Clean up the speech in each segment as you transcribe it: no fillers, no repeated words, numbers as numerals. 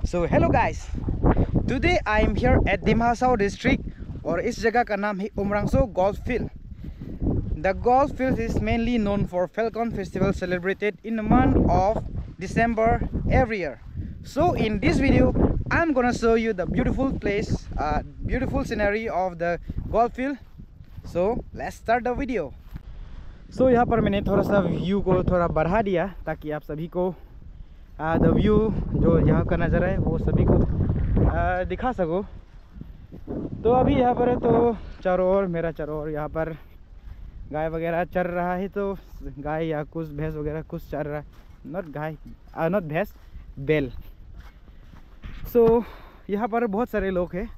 So hello guys, today I am here at Dima Hasao district और इस जगह का नाम है Umrangso Golf Field. The golf field is mainly known for Falcon Festival celebrated in the month of December every year. So in this video I'm gonna show you the beautiful place, beautiful scenery of the golf field. So let's start the video. So यहाँ पर मैंने थोड़ा सा view को थोड़ा बढ़ा दिया ताकि आप सभी को द व्यू जो यहाँ का नज़ारा है वो सभी को दिखा सको. तो अभी यहाँ पर है तो चारों ओर यहाँ पर गाय वगैरह चर रहा है. तो गाय या कुछ भैंस वगैरह कुछ चर रहा है, नॉट भैंस, बैल. सो यहाँ पर बहुत सारे लोग हैं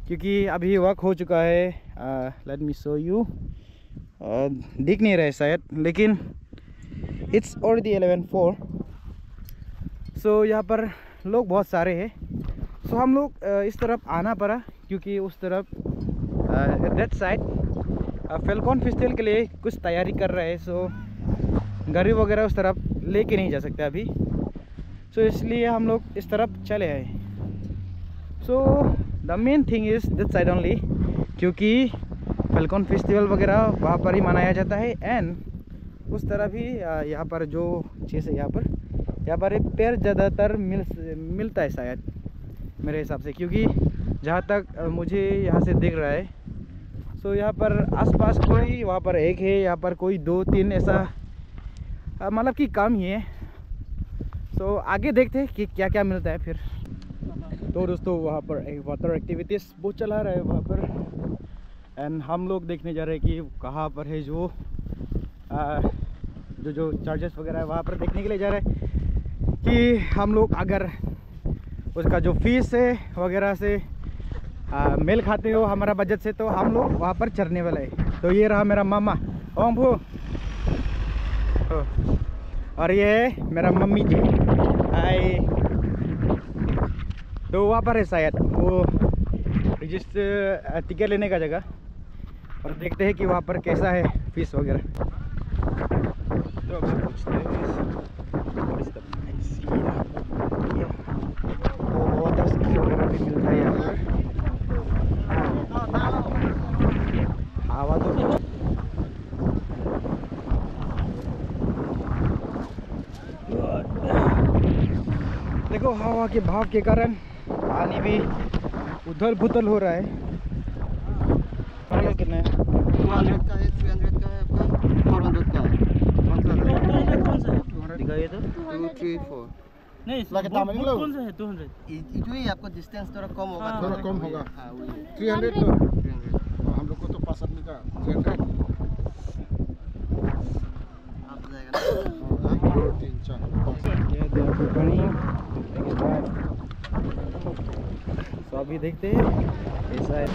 क्योंकि अभी वक्त हो चुका है. Let me show you. दिख नहीं रहे शायद, लेकिन इट्स ऑलरेडी 11:04. सो यहाँ पर लोग बहुत सारे हैं. सो हम लोग इस तरफ आना पड़ा क्योंकि उस तरफ दैट साइड फैल्कॉन फेस्टिवल के लिए कुछ तैयारी कर रहे हैं. सो गाड़ी वगैरह उस तरफ लेके नहीं जा सकते अभी. सो इसलिए हम लोग इस तरफ चले आए. So the main thing is that side only क्योंकि फैल्कॉन फेस्टिवल वगैरह वहाँ पर ही मनाया जाता है. एंड उस तरफ ही यहाँ पर जो चीज़ है यहाँ पर पेड़ ज़्यादातर मिलता है शायद मेरे हिसाब से, क्योंकि जहाँ तक मुझे यहाँ से दिख रहा है. सो यहाँ पर आसपास कोई, वहाँ पर एक है, यहाँ पर कोई 2-3 ऐसा मतलब कि कम ही है. सो आगे देखते हैं कि क्या क्या मिलता है फिर. तो दोस्तों वहाँ पर एक वाटर एक्टिविटीज़ बहुत चला रहा है वहाँ पर. एंड हम लोग देखने जा रहे हैं कि कहाँ पर है जो चार्जेस वगैरह है वहाँ पर देखने के लिए जा रहे हैं कि हम लोग अगर उसका जो फीस है वगैरह से मेल खाते हो हमारा बजट से, तो हम लोग वहाँ पर चढ़ने वाला है. तो ये रहा मेरा मामा ओम्भू, और ये है मेरा मम्मी जी. हाय. तो वहाँ पर है शायद वो रजिस्टर टिकट लेने का जगह, और देखते हैं कि वहाँ पर कैसा है फीस वगैरह. तो अब पूछते हैं वाटर स्की वगैरह भी मिलता है यहाँ पर. हवा तो देखो हवा के भाव के कारण पानी भी उथल पुथल हो रहा है. कितना है? 200 का है, 300 का है, आपका 400 का है. कौन सा है? दिखाइए तो. 2, 3, 4 नहीं, कौन सा है? 200 जो ही आपको डिस्टेंस थोड़ा कम होगा. थोड़ा कम होगा. 300 तो हम लोग को तो 5 आदमी का 300 आप जाएगा ना. 1 2 3 4 ये देखो पानी. तो अभी देखते हैं ऐसा है.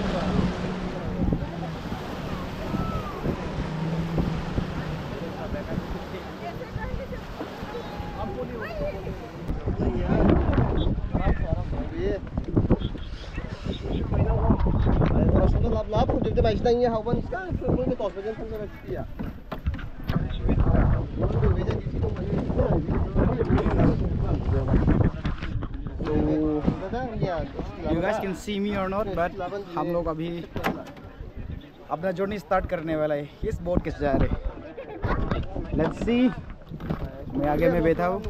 You guys can see me or not, but हम लोग अभी अपना जर्नी स्टार्ट करने वाला है. इस बोट के जा रहे. Let's see. मैं आगे में बैठा हूँ.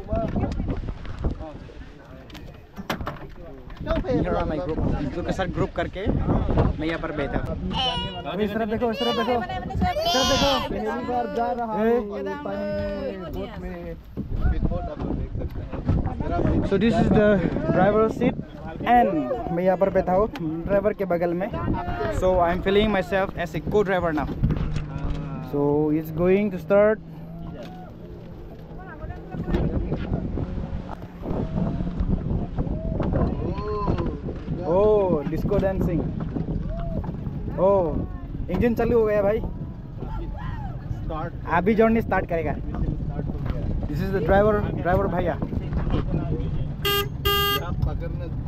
ग्रुप के साथ ग्रुप करके मैं यहाँ पर बैठा हूँ. इस तरफ देखो, इस तरफ देखो, इस तरफ देखो. पहली बार जा रहा हूँ पानी में, बोट में. So this is the driver seat and मैं यहाँ पर बैठा हूँ ड्राइवर के बगल में. So I am feeling myself as a co-driver now. So it's going to start. Oh, disco dancing. Oh, engine चालू हो गया भाई. अभी जर्नी स्टार्ट करेगा. This is the driver भैया.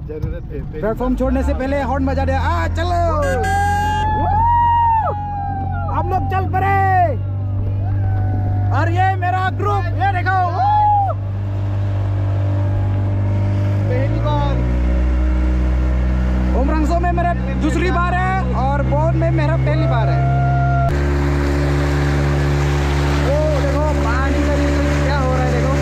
प्लेटफॉर्म छोड़ने से पहले हॉर्न बजा दे. चलो हम लोग चल पड़े. और ये मेरा ग्रुप, ये देखो. पहली बार दूसरी बार है और बोट में मेरा पहली बार है। ओ देखो पानी का क्या हो रहा है, देखो।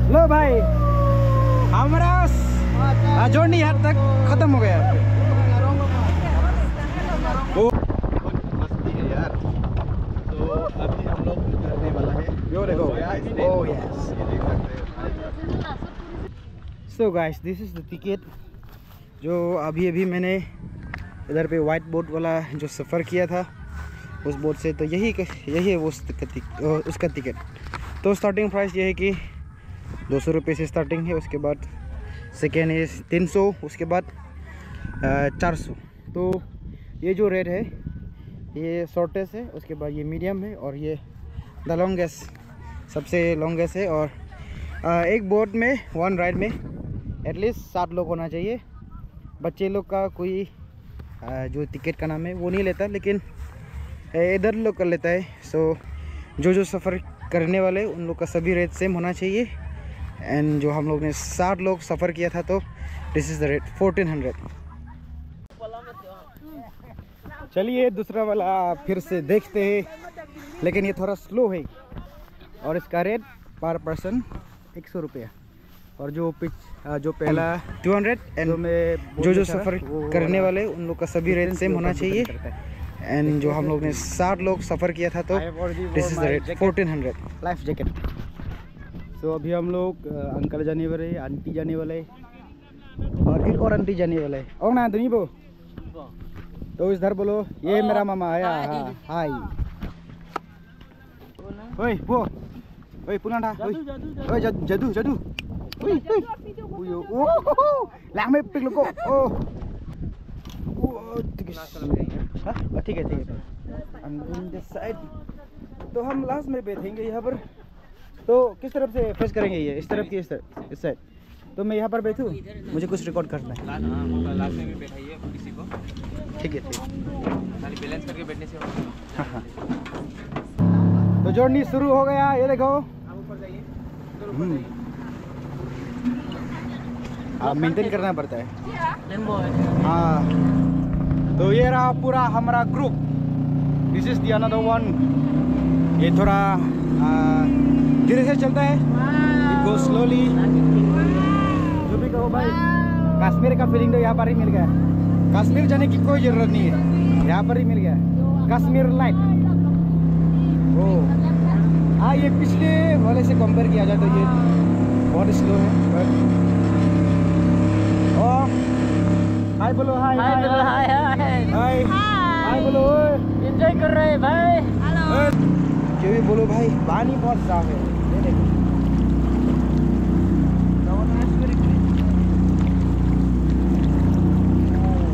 लो भाई, हमारा जर्नी यहाँ तक खत्म हो गया। मस्ती है यार। तो अभी हम लोग करने वाला है, यो देखो। ओह यस, ये देख सकते हैं। So guys, this is the ticket जो अभी मैंने इधर पे वाइट बोट वाला जो सफ़र किया था उस बोट से, तो यही है वो उसका टिकट। तो स्टार्टिंग प्राइस ये है कि 200 रुपये से स्टार्टिंग है, उसके बाद सेकेंड है 300, उसके बाद 400। तो ये जो रेट है ये शॉर्टेस्ट है, उसके बाद ये मीडियम है और ये द लॉन्गेस्ट सबसे लॉन्गेस्ट है। और एक बोट में वन राइड में एटलीस्ट 7 लोग होना चाहिए। बच्चे लोग का कोई जो टिकट का नाम है वो नहीं लेता, लेकिन इधर लोग कर लेता है। सो जो सफ़र करने वाले उन लोग का सभी रेट सेम होना चाहिए। एंड जो हम लोग ने 7 लोग सफ़र किया था, तो दिस इज़ द रेट 1400। चलिए दूसरा वाला फिर से देखते हैं, लेकिन ये थोड़ा स्लो है और इसका रेट पर पर्सन 100 रुपया। और जो पहला 200 एंड जो सफ़र करने वाले उन लोग का सभी रेट सेम होना चाहिए। एंड जो हम लोग ने 7 लोग सफ़र किया था, तो this is the rate 1400। Life jacket. तो अभी हम लोग अंकल जाने वाले, आंटी जाने वाले और एक और आंटी जाने वाले। और ना दुनी बो, तो इधर बोलो, ये मेरा मामा आया। हाय ओए बो, ओए पुनाडा, ओए जदू ओए ओ लांग में पिक लोगो। ओ ठीक है। साइड तो हम लास्ट में बैठेंगे यहाँ पर। तो किस तरफ से फेस करेंगे? ये इस तरफ की, इस साइड। तो मैं यहाँ पर बैठूँ, मुझे कुछ रिकॉर्ड करना है। लास्ट में भी बैठाइए किसी को। ठीक है। खाली बैलेंस करके बैठने से होगा। हाँ। तो जर्नी शुरू हो गया, ये देखो। आप ऊपर जाइए, आप मेंटेन करना पड़ता है। हाँ, तो ये रहा पूरा हमारा group. This is the another one. ये थोड़ा धीरे से चलता है, इट गो स्लोली। जो भी कहो भाई, कश्मीर का फीलिंग तो यहाँ पर ही मिल गया। कश्मीर जाने की कोई ज़रूरत नहीं है, यहाँ पर ही मिल गया कश्मीर लाइट। ओ हाँ, ये पिछले वाले से कंपेयर किया जाए तो ये बहुत स्लो है। हाय बोलो, हाय बोलो, एंजॉय कर रहे हैं भाई। जो भी बोलो भाई, पानी बहुत साफ है। ये देखो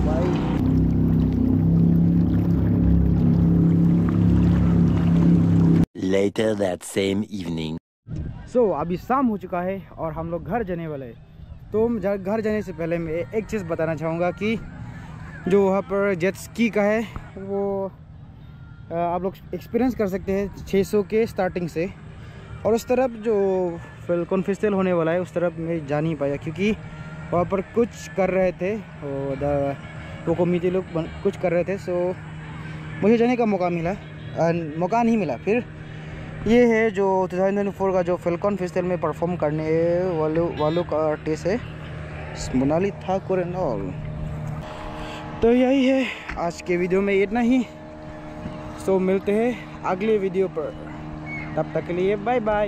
भाई। Later that same evening. सो अभी शाम हो चुका है और हम लोग घर जाने वाले हैं। तो घर जाने से पहले मैं एक चीज़ बताना चाहूँगा कि जो वहाँ पर जेट स्की का है वो आप लोग एक्सपीरियंस कर सकते हैं 600 के स्टार्टिंग से। और उस तरफ जो फैल्कन फेस्टिवल होने वाला है उस तरफ मैं जा नहीं पाया, क्योंकि वहाँ पर कुछ कर रहे थे वो कमिटी लोग कुछ कर रहे थे। सो मुझे जाने का मौका नहीं मिला। फिर ये है जो 2024 का जो फैल्कन फेस्टिवल में परफॉर्म करने वालों का आर्टिस्ट है मोनाली ठाकुर एंड ऑल। तो यही है आज के वीडियो में इतना ही। सो मिलते हैं अगले वीडियो पर, तब तक के लिए बाय बाय।